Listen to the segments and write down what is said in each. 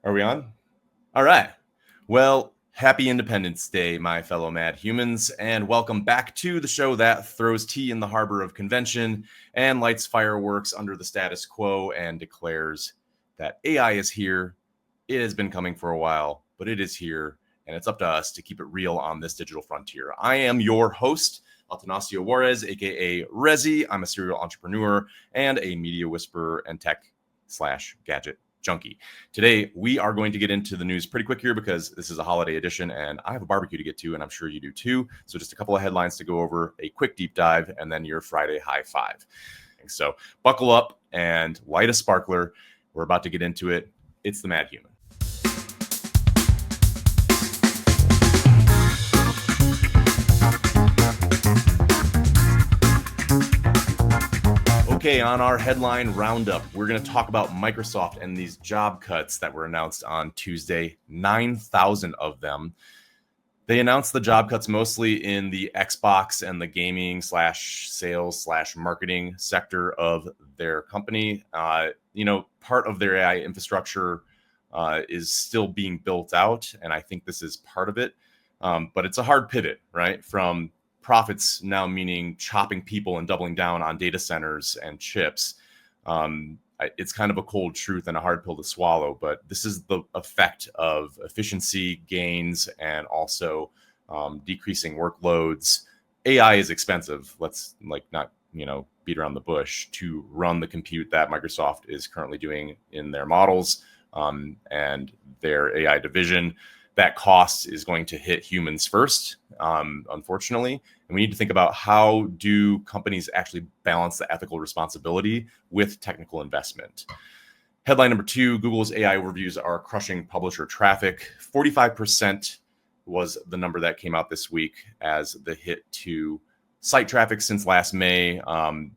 Are we on? All right. Well, happy Independence Day, my fellow mad humans, and welcome back to the show that throws tea in the harbor of convention and lights fireworks under the status quo and declares that AI is here. It has been coming for a while, but it is here, and it's up to us to keep it real on this digital frontier. I am your host, Atanasio Juarez, aka Rezzy. I'm a serial entrepreneur and a media whisperer and tech/gadget junkie. Today, we are going to get into the news pretty quick here because this is a holiday edition and I have a barbecue to get to, and I'm sure you do too. So just a couple of headlines to go over, a quick deep dive, and then your Friday high five. So buckle up and light a sparkler. We're about to get into it. It's the Mad Human. Okay, on our headline roundup, we're going to talk about Microsoft and these job cuts that were announced on Tuesday, 9,000 of them. They announced the job cuts mostly in the Xbox and the gaming /sales /marketing sector of their company. Part of their AI infrastructure is still being built out, and I think this is part of it. But it's a hard pivot, right? From profits now meaning chopping people and doubling down on data centers and chips. It's kind of a cold truth and a hard pill to swallow, but this is the effect of efficiency gains and also decreasing workloads. AI is expensive. Let's not beat around the bush to run the compute that Microsoft is currently doing in their models and their AI division. That cost is going to hit humans first, unfortunately. And we need to think about how do companies actually balance the ethical responsibility with technical investment. Headline number 2, Google's AI overviews are crushing publisher traffic. 45% was the number that came out this week as the hit to site traffic since last May.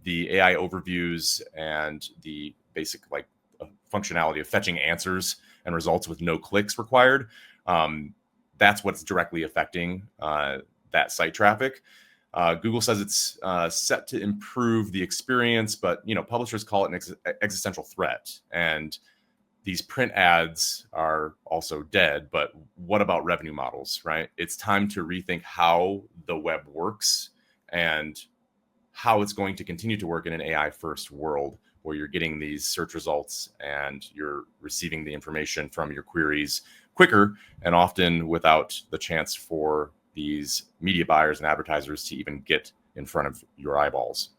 The AI overviews and the basic functionality of fetching answers and results with no clicks required. That's what's directly affecting that site traffic. Google says it's set to improve the experience, but publishers call it an existential threat. And these print ads are also dead. But what about revenue models, right? It's time to rethink how the web works and how it's going to continue to work in an AI-first world where you're getting these search results and you're receiving the information from your queries quicker and often without the chance for these media buyers and advertisers to even get in front of your eyeballs.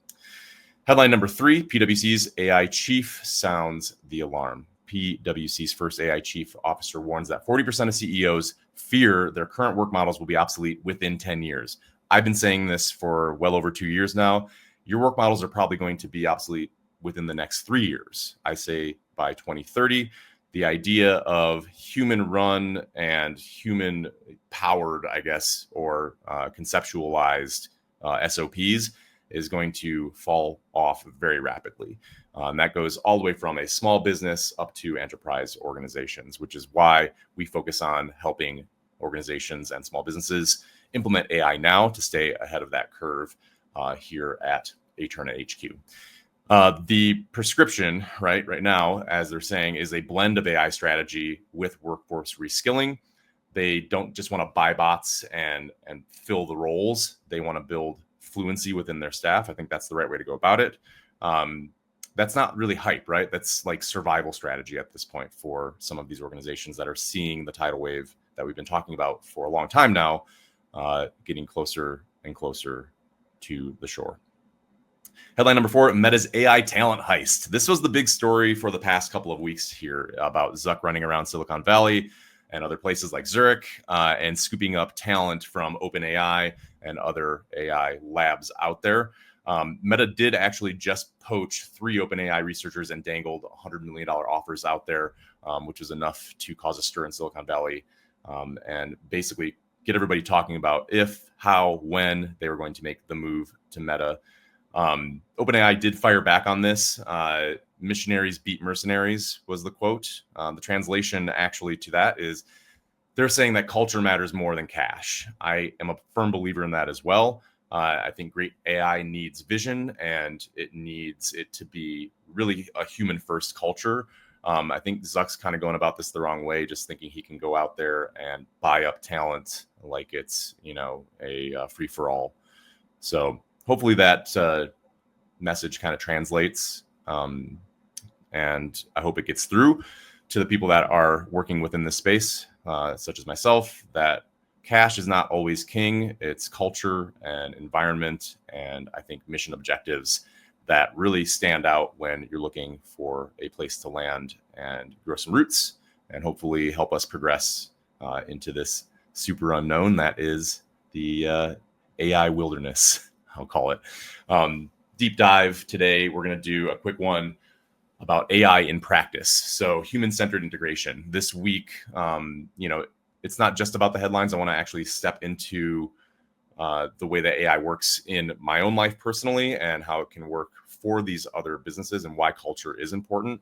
Headline number 3, PwC's AI chief sounds the alarm. PwC's first AI chief officer warns that 40% of CEOs fear their current work models will be obsolete within 10 years. I've been saying this for well over 2 years now. Your work models are probably going to be obsolete within the next 3 years. I say by 2030. The idea of human run and human powered, I guess, or conceptualized SOPs is going to fall off very rapidly. And that goes all the way from a small business up to enterprise organizations, which is why we focus on helping organizations and small businesses implement AI now to stay ahead of that curve here at Aturna HQ. The prescription right now, as they're saying, is a blend of AI strategy with workforce reskilling. They don't just want to buy bots and fill the roles. They want to build fluency within their staff. I think that's the right way to go about it. That's not really hype, right? That's like survival strategy at this point for some of these organizations that are seeing the tidal wave that we've been talking about for a long time now, getting closer and closer to the shore. Headline number 4, Meta's AI talent heist. This was the big story for the past couple of weeks here about Zuck running around Silicon Valley and other places like Zurich and scooping up talent from OpenAI and other AI labs out there. Meta did actually just poach 3 OpenAI researchers and dangled $100 million offers out there, which is enough to cause a stir in Silicon Valley and basically get everybody talking about if, how, when they were going to make the move to Meta. OpenAI did fire back on this. Missionaries beat mercenaries was the quote. The translation actually to that is they're saying that culture matters more than cash. I am a firm believer in that as well. I think great AI needs vision and it needs it to be really a human first culture I think Zuck's kind of going about this the wrong way, just thinking he can go out there and buy up talent like it's, a free for all. So hopefully that message kind of translates. And I hope it gets through to the people that are working within this space, such as myself, that cash is not always king. It's culture and environment, and I think mission objectives that really stand out when you're looking for a place to land and grow some roots and hopefully help us progress into this super unknown that is the AI wilderness, I'll call it. Deep dive today, we're going to do a quick one about AI in practice. So human-centered integration. This week, it's not just about the headlines. I want to actually step into the way that AI works in my own life personally and how it can work for these other businesses and why culture is important.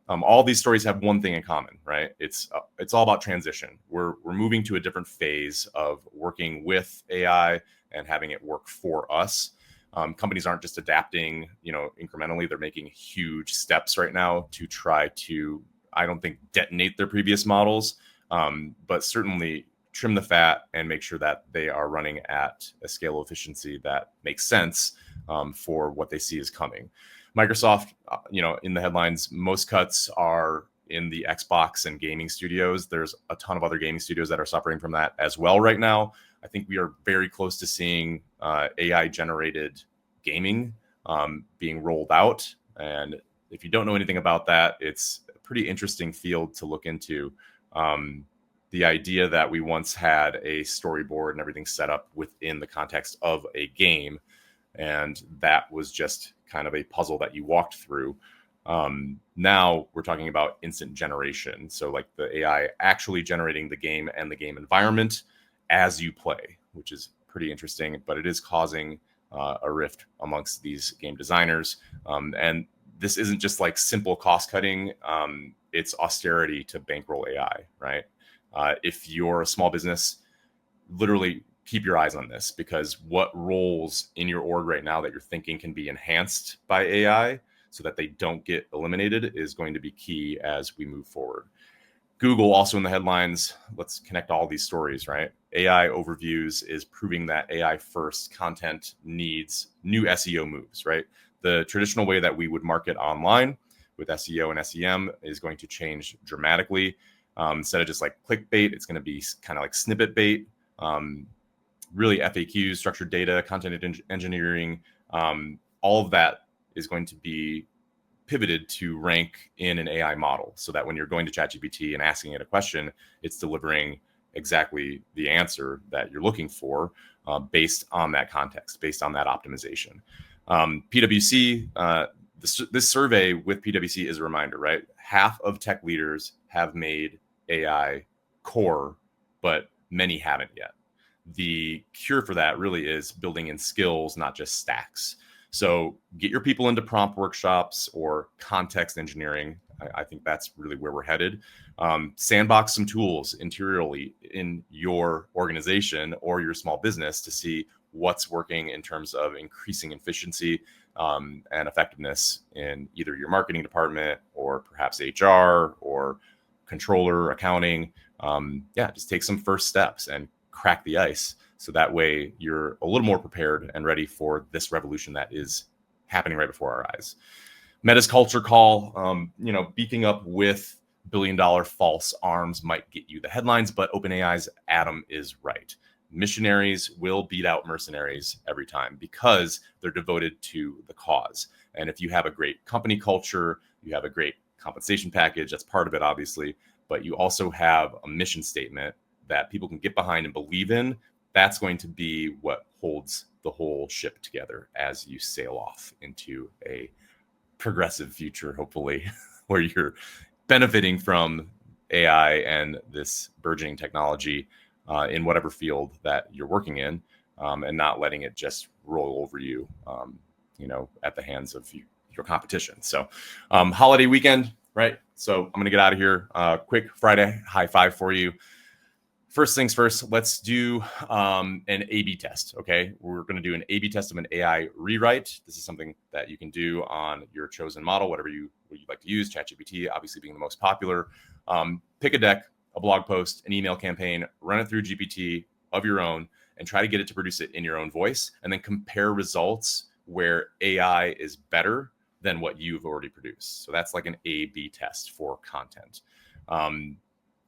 All these stories have one thing in common, right? It's all about transition. We're moving to a different phase of working with AI and having it work for us. Companies aren't just adapting, incrementally. They're making huge steps right now to try to, I don't think, detonate their previous models, but certainly trim the fat and make sure that they are running at a scale of efficiency that makes sense for what they see is coming. Microsoft, in the headlines, most cuts are in the Xbox and gaming studios. There's a ton of other gaming studios that are suffering from that as well right now. I think we are very close to seeing AI-generated gaming being rolled out. And if you don't know anything about that, it's a pretty interesting field to look into. The idea that we once had a storyboard and everything set up within the context of a game, and that was just kind of a puzzle that you walked through. Now we're talking about instant generation. So like the AI actually generating the game and the game environment as you play, which is pretty interesting, but it is causing a rift amongst these game designers. And this isn't just like simple cost cutting. It's austerity to bankroll AI, right? If you're a small business, literally keep your eyes on this, because what roles in your org right now that you're thinking can be enhanced by AI so that they don't get eliminated is going to be key as we move forward. Google also in the headlines. Let's connect all these stories, right? AI overviews is proving that AI first content needs new SEO moves, right? The traditional way that we would market online with SEO and SEM is going to change dramatically. Instead of just like clickbait, it's going to be kind of like snippet bait, really FAQs, structured data, content engineering. All of that is going to be pivoted to rank in an AI model so that when you're going to ChatGPT and asking it a question, it's delivering exactly the answer that you're looking for based on that context, based on that optimization. PwC, this survey with PwC is a reminder, right? Half of tech leaders have made AI core, but many haven't yet. The cure for that really is building in skills, not just stacks. So get your people into prompt workshops or context engineering. I think that's really where we're headed. Sandbox some tools interiorly in your organization or your small business to see what's working in terms of increasing efficiency and effectiveness in either your marketing department or perhaps HR or controller, accounting. Just take some first steps and crack the ice. So that way you're a little more prepared and ready for this revolution that is happening right before our eyes. Meta's culture call, beefing up with billion-dollar false arms might get you the headlines, but OpenAI's Adam is right. Missionaries will beat out mercenaries every time because they're devoted to the cause. And if you have a great company culture, you have a great compensation package, that's part of it, obviously, but you also have a mission statement that people can get behind and believe in. That's going to be what holds the whole ship together as you sail off into a progressive future, hopefully, where you're benefiting from AI and this burgeoning technology in whatever field that you're working in, and not letting it just roll over you, at the hands of your competition. So holiday weekend, right? So I'm going to get out of here. Quick Friday high five for you. First things first, let's do an A/B test. Okay, we're going to do an A/B test of an AI rewrite. This is something that you can do on your chosen model, whatever you'd like to use. ChatGPT, obviously being the most popular. Pick a deck, a blog post, an email campaign, run it through GPT of your own, and try to get it to produce it in your own voice, and then compare results where AI is better than what you've already produced. So that's like an A/B test for content.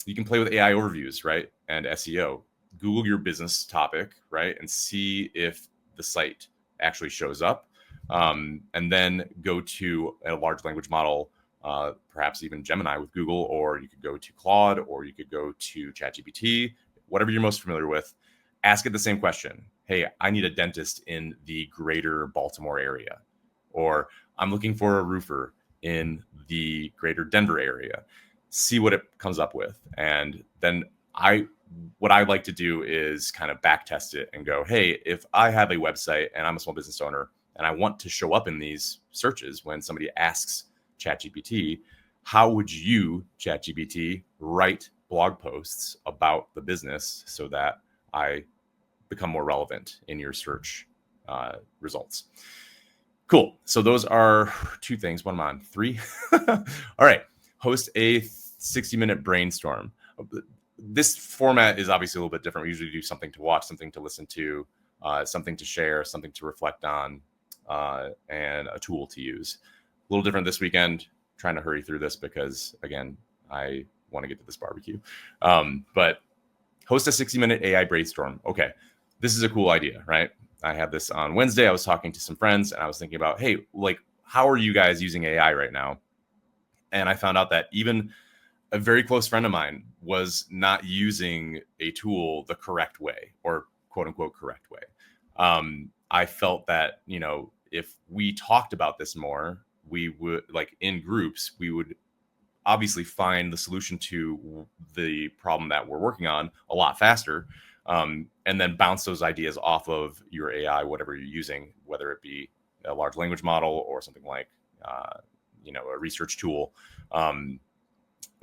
You can play with AI overviews, right? And SEO. Google your business topic, right? And see if the site actually shows up. And then go to a large language model, perhaps even Gemini with Google, or you could go to Claude, or you could go to ChatGPT, whatever you're most familiar with. Ask it the same question. Hey, I need a dentist in the greater Baltimore area, or I'm looking for a roofer in the greater Denver area. See what it comes up with. And then what I like to do is kind of back test it and go, hey, if I have a website and I'm a small business owner and I want to show up in these searches when somebody asks ChatGPT, how would you, ChatGPT, write blog posts about the business so that I become more relevant in your search results? Cool. So those are 2 things. What am I on? 3? All right. Host a 60-minute brainstorm. This format is obviously a little bit different. We usually do something to watch, something to listen to, something to share, something to reflect on, and a tool to use. A little different this weekend. Trying to hurry through this because, again, I want to get to this barbecue. But host a 60-minute AI brainstorm. Okay, this is a cool idea, right? I had this on Wednesday. I was talking to some friends and I was thinking about, hey, like, how are you guys using AI right now? And I found out that even a very close friend of mine was not using a tool the correct way, or quote unquote correct way. I felt that, if we talked about this more, we would, like in groups, we would obviously find the solution to the problem that we're working on a lot faster. And then bounce those ideas off of your AI, whatever you're using, whether it be a large language model or something like, a research tool,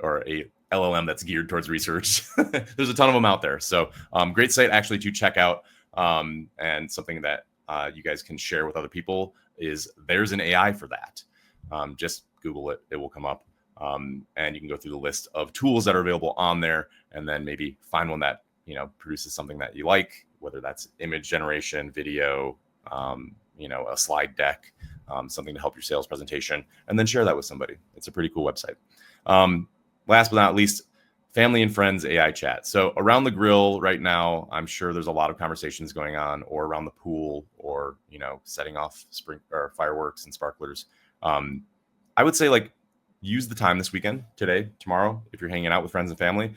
or a LLM that's geared towards research. There's a ton of them out there. So great site actually to check out. And something that you guys can share with other people is there's an AI for that. Just Google it. It will come up. And you can go through the list of tools that are available on there, and then maybe find one that, produces something that you like, whether that's image generation, video, a slide deck, something to help your sales presentation, and then share that with somebody. It's a pretty cool website. Last but not least, family and friends AI chat. So around the grill right now, I'm sure there's a lot of conversations going on, or around the pool, or, setting off fireworks and sparklers. I would say, like, use the time this weekend, today, tomorrow, if you're hanging out with friends and family,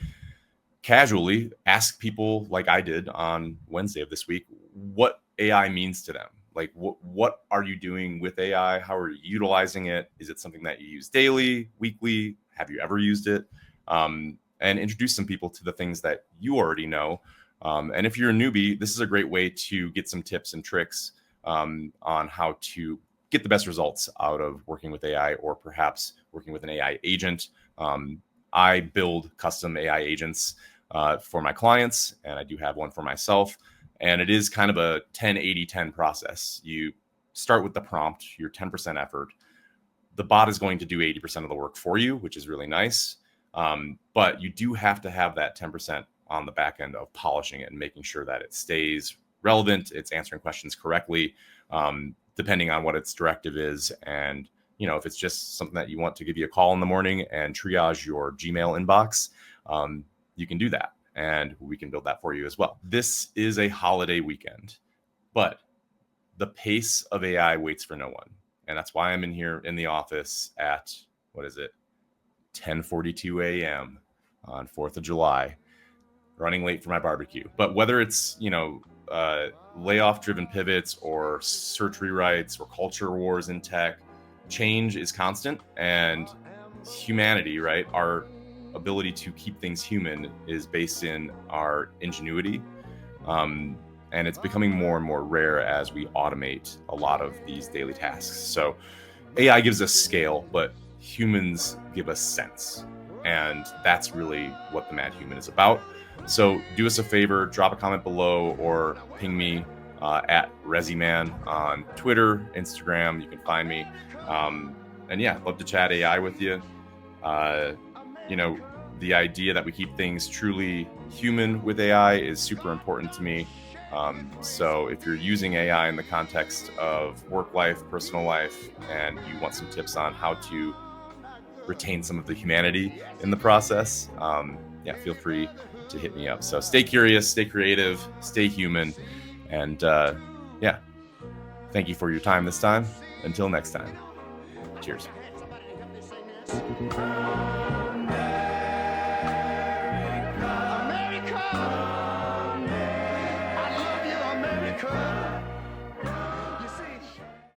casually ask people, like I did on Wednesday of this week, what AI means to them. Like, what are you doing with AI? How are you utilizing it? Is it something that you use daily, weekly? Have you ever used it? And introduce some people to the things that you already know. And if you're a newbie, this is a great way to get some tips and tricks on how to get the best results out of working with AI, or perhaps working with an AI agent. I build custom AI agents for my clients, and I do have one for myself. And it is kind of a 10-80-10 process. You start with the prompt, your 10% effort. The bot is going to do 80% of the work for you, which is really nice. But you do have to have that 10% on the back end of polishing it and making sure that it stays relevant, it's answering questions correctly, depending on what its directive is. And, if it's just something that you want to give you a call in the morning and triage your Gmail inbox, you can do that. And we can build that for you as well. This is a holiday weekend, but the pace of AI waits for no one. And that's why I'm in here in the office at, 10:42 a.m. on 4th of July, running late for my barbecue. But whether it's, layoff-driven pivots, or search rewrites, or culture wars in tech, change is constant. And humanity, right? Our ability to keep things human is based in our ingenuity. And it's becoming more and more rare as we automate a lot of these daily tasks. So AI gives us scale, but humans give us sense. And that's really what the Mad Human is about. So do us a favor, drop a comment below or ping me at Rezzyman on Twitter, Instagram. You can find me. And yeah, love to chat AI with you. The idea that we keep things truly human with AI is super important to me. So if you're using AI in the context of work life, personal life, and you want some tips on how to retain some of the humanity in the process, feel free to hit me up. So stay curious, stay creative, stay human, and thank you for your time this time. Until next time, cheers.